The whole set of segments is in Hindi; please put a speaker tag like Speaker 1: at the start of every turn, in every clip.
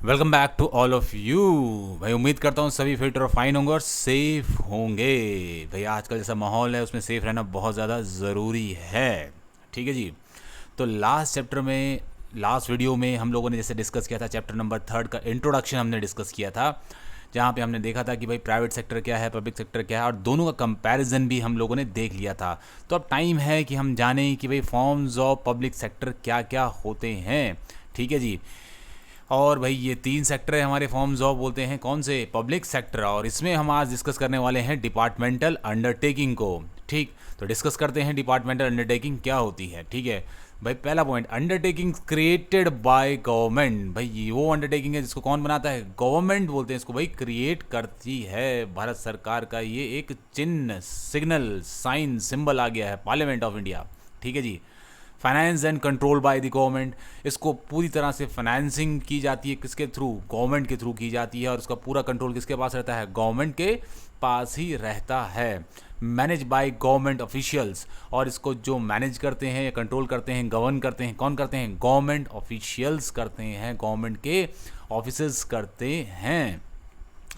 Speaker 1: Welcome back to all of you. भाई उम्मीद करता हूँ सभी फिट और फाइन होंगे और सेफ होंगे। भाई आजकल जैसा माहौल है उसमें सेफ रहना बहुत ज़्यादा ज़रूरी है। ठीक है जी। तो लास्ट वीडियो में हम लोगों ने जैसे डिस्कस किया था, चैप्टर नंबर 3 का इंट्रोडक्शन हमने डिस्कस किया था, जहाँ पे हमने देखा था कि भाई प्राइवेट सेक्टर क्या है, पब्लिक सेक्टर क्या है, और दोनों का कंपैरिजन भी हम लोगों ने देख लिया था। तो अब टाइम है कि हम जानें कि भाई फॉर्म्स ऑफ पब्लिक सेक्टर क्या क्या होते हैं। ठीक है जी। और भाई ये 3 सेक्टर है हमारे फॉर्म्स ऑफ, बोलते हैं कौन से, पब्लिक सेक्टर। और इसमें हम आज डिस्कस करने वाले हैं डिपार्टमेंटल अंडरटेकिंग को। ठीक, तो डिस्कस करते हैं डिपार्टमेंटल अंडरटेकिंग क्या होती है। ठीक है भाई, पहला point, undertaking created by government. भाई ये वो अंडरटेकिंग है जिसको कौन बनाता है, गवर्नमेंट बोलते हैं इसको। भाई क्रिएट करती है भारत सरकार का ये एक चिन्ह, सिग्नल, साइन, सिंबल आ गया है, पार्लियामेंट ऑफ इंडिया। ठीक है जी। Finance and control by the government, इसको पूरी तरह से फाइनेंसिंग की जाती है, किसके थ्रू, गवर्नमेंट के थ्रू की जाती है। और उसका पूरा कंट्रोल किसके पास रहता है, गवर्नमेंट के पास ही रहता है। मैनेज बाय गवर्नमेंट ऑफिशियल्स, और इसको जो मैनेज करते हैं या कंट्रोल करते हैं, गवर्न करते हैं, कौन करते हैं, गवर्नमेंट ऑफिशियल्स करते हैं, गवर्नमेंट के ऑफिसर्स करते हैं,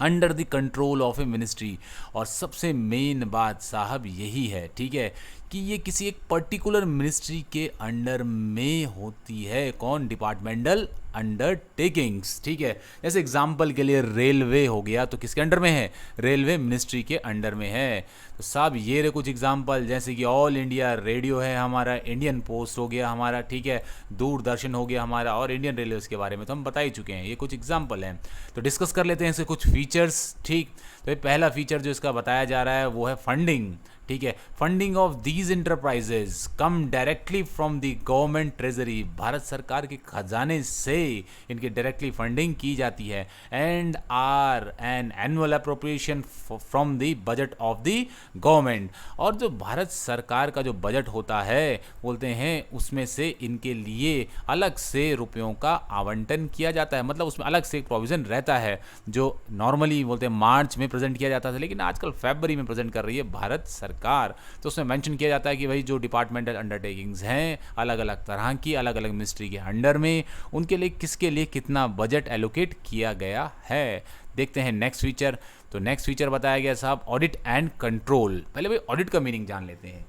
Speaker 1: under the control of A ministry. और सबसे मेन बात साहब यही है, ठीक है, कि ये किसी एक पर्टिकुलर मिनिस्ट्री के अंडर में होती है। कौन, डिपार्टमेंटल अंडरटेकिंग्स। ठीक है, जैसे एग्जांपल के लिए रेलवे हो गया, तो किसके अंडर में है, रेलवे मिनिस्ट्री के अंडर में है। तो साहब ये रहे कुछ एग्जांपल, जैसे कि ऑल इंडिया रेडियो है हमारा, इंडियन पोस्ट हो गया हमारा, ठीक है, दूरदर्शन हो गया हमारा, और इंडियन रेलवे के बारे में तो हम बता ही चुके हैं। ये कुछ एग्जांपल हैं, तो डिस्कस कर लेते हैं इसके कुछ फीचर्स। ठीक, तो ये पहला फीचर जो इसका बताया जा रहा है वो है फंडिंग। ठीक है, funding of these enterprises come directly from the government treasury, Bharat सरकार के खजाने से इनकी डायरेक्टली फंडिंग की जाती है। And are an annual appropriation from the budget of the government, और जो भारत सरकार का जो बजट होता है बोलते हैं उसमें से इनके लिए अलग से रुपयों का आवंटन किया जाता है। मतलब उसमें अलग से एक प्रोविज़न रहता है जो नॉर्मली बोलते हैं मार्च में प्रेजेंट किया जाता था, लेकिन आजकल फरवरी में प्रेजेंट कर रही है भारत सरकार। तो उसमें मेंशन किया जाता है कि भाई जो डिपार्टमेंटल अंडरटेकिंग्स हैं अलग अलग तरह की, अलग अलग मिनिस्ट्री के अंडर में, उनके लिए किसके लिए कितना बजट एलोकेट किया गया है। देखते हैं नेक्स्ट फीचर। तो नेक्स्ट फीचर बताया गया साहब ऑडिट एंड कंट्रोल। पहले भाई ऑडिट का मीनिंग जान लेते हैं।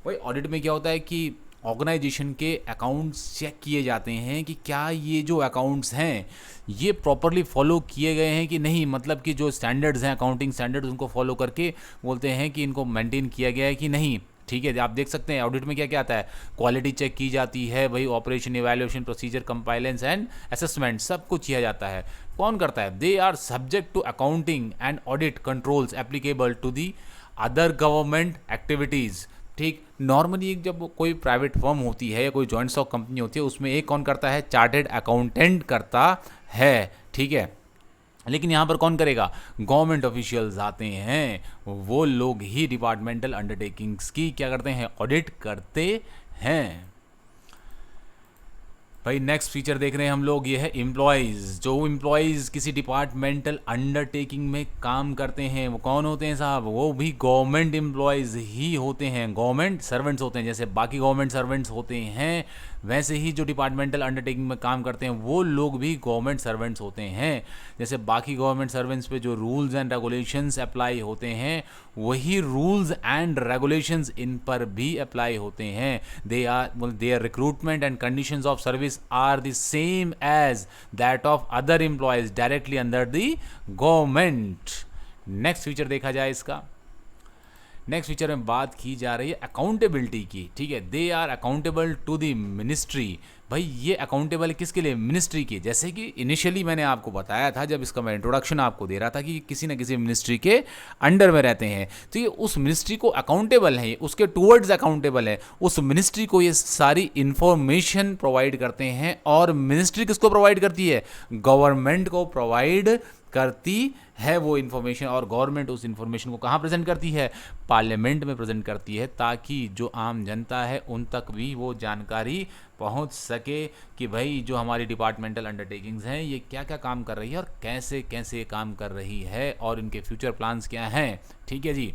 Speaker 1: भाई ऑडिट में क्या होता है कि ऑर्गेनाइजेशन के अकाउंट्स चेक किए जाते हैं कि क्या ये जो अकाउंट्स हैं ये प्रॉपरली फॉलो किए गए हैं कि नहीं, मतलब कि जो स्टैंडर्ड्स हैं, अकाउंटिंग स्टैंडर्ड्स, उनको फॉलो करके बोलते हैं कि इनको मेंटेन किया गया है कि नहीं। ठीक है, आप देख सकते हैं ऑडिट में क्या क्या आता है, क्वालिटी चेक की जाती है, भाई operation, evaluation, procedure, compliance and assessment, सब कुछ किया जाता है। कौन करता है, they are subject to accounting and audit controls applicable to the other government activities. ठीक, नॉर्मली एक जब कोई प्राइवेट फर्म होती है या कोई जॉइंट स्टॉक कंपनी होती है, उसमें एक कौन करता है, चार्टेड अकाउंटेंट करता है। ठीक है, लेकिन यहाँ पर कौन करेगा, गवर्नमेंट ऑफिशियल्स आते हैं, वो लोग ही डिपार्टमेंटल अंडरटेकिंग्स की क्या करते हैं, ऑडिट करते हैं। भाई नेक्स्ट फीचर देख रहे हैं हम लोग, ये है एम्प्लॉयज़। जो एम्प्लॉयज़ किसी डिपार्टमेंटल अंडरटेकिंग में काम करते हैं वो कौन होते हैं साहब, वो भी गवर्नमेंट एम्प्लॉयज़ ही होते हैं, गवर्नमेंट सर्वेंट्स होते हैं। जैसे बाकी गवर्नमेंट सर्वेंट्स होते हैं वैसे ही जो डिपार्टमेंटल अंडरटेकिंग में काम करते हैं वो लोग भी गवर्नमेंट सर्वेंट्स होते हैं। जैसे बाकी गवर्नमेंट सर्वेंट्स पे जो रूल्स एंड रेगुलेशंस अप्लाई होते हैं वही रूल्स एंड रेगुलेशंस इन पर भी अप्लाई होते हैं। Their recruitment and conditions of service are the same as that of other employees directly under the government. Next feature देखा जाए इसका, नेक्स्ट फीचर में बात की जा रही है अकाउंटेबिलिटी की। ठीक है, they are accountable to the ministry. भाई ये अकाउंटेबल किसके लिए, मिनिस्ट्री के। जैसे कि इनिशियली मैंने आपको बताया था जब इसका मैं इंट्रोडक्शन आपको दे रहा था कि किसी न किसी मिनिस्ट्री के अंडर में रहते हैं, तो ये उस मिनिस्ट्री को अकाउंटेबल है, उसके टूवर्ड्स अकाउंटेबल है, उस मिनिस्ट्री को ये सारी इंफॉर्मेशन प्रोवाइड करते हैं। और मिनिस्ट्री किसको प्रोवाइड करती है, गवर्नमेंट को प्रोवाइड करती है वो इन्फॉर्मेशन। और गवर्नमेंट उस इन्फॉर्मेशन को कहाँ प्रेजेंट करती है, पार्लियामेंट में प्रेजेंट करती है, ताकि जो आम जनता है उन तक भी वो जानकारी पहुंच सके कि भाई जो हमारी डिपार्टमेंटल अंडरटेकिंग्स हैं ये क्या क्या काम कर रही है और कैसे कैसे काम कर रही है और इनके फ्यूचर प्लान्स क्या हैं। ठीक है जी,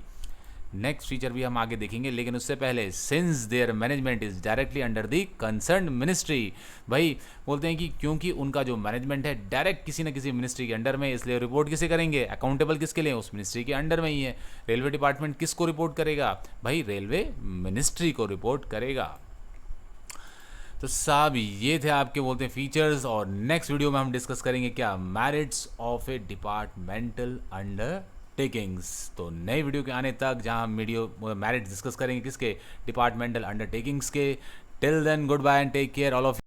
Speaker 1: नेक्स्ट फीचर भी हम आगे देखेंगे, लेकिन उससे पहले since there management is directly under the concern ministry, भाई बोलते हैं कि क्योंकि उनका जो मैनेजमेंट है डायरेक्ट किसी न किसी मिनिस्ट्री के अंडर में, इसलिए रिपोर्ट किसे करेंगे, अकाउंटेबल किसके लिए, उस मिनिस्ट्री के अंडर में ही है। रेलवे डिपार्टमेंट किसको रिपोर्ट करेगा, भाई रेलवे मिनिस्ट्री को रिपोर्ट करेगा। तो साहब ये थे आपके बोलते हैं फीचर्स, और नेक्स्ट वीडियो में हम डिस्कस करेंगे क्या, merits of A departmental undertakings. तो नई वीडियो के आने तक जहां हम वीडियो मेरिट्स डिस्कस करेंगे किसके, डिपार्टमेंटल अंडरटेकिंग्स के। Till then goodbye and take care all of